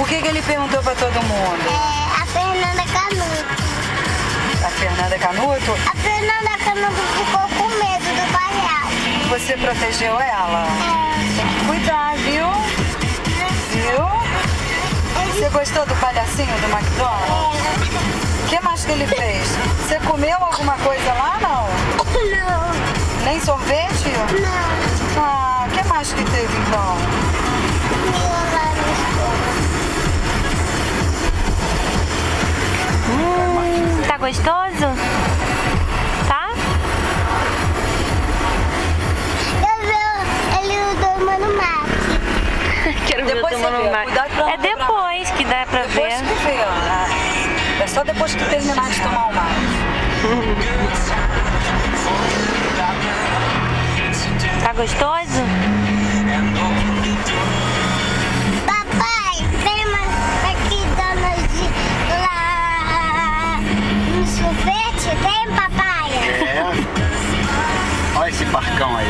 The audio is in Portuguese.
O que ele perguntou pra todo mundo? A Fernanda Canuto. A Fernanda Canuto? A Fernanda Canuto ficou com medo do palhaço. Você protegeu ela? Tem que cuidar, viu? Viu? Você gostou do palhacinho do McDonald's? O que mais que ele fez? Você comeu alguma coisa lá, não? Não. Nem sorvete? Não. Ah, o que mais que teve então? Tá gostoso? Tá? Eu vi ele tomando mate. Quero ver Depois tomando você vê, mate. cuidado pra não É depois que dá pra Depois ver. que vê, né? É só depois que terminar de tomar o mate. Tá gostoso? Papai, tem uma McDonald's lá no sorvete? Tem, papai? É. Olha esse parcão aí.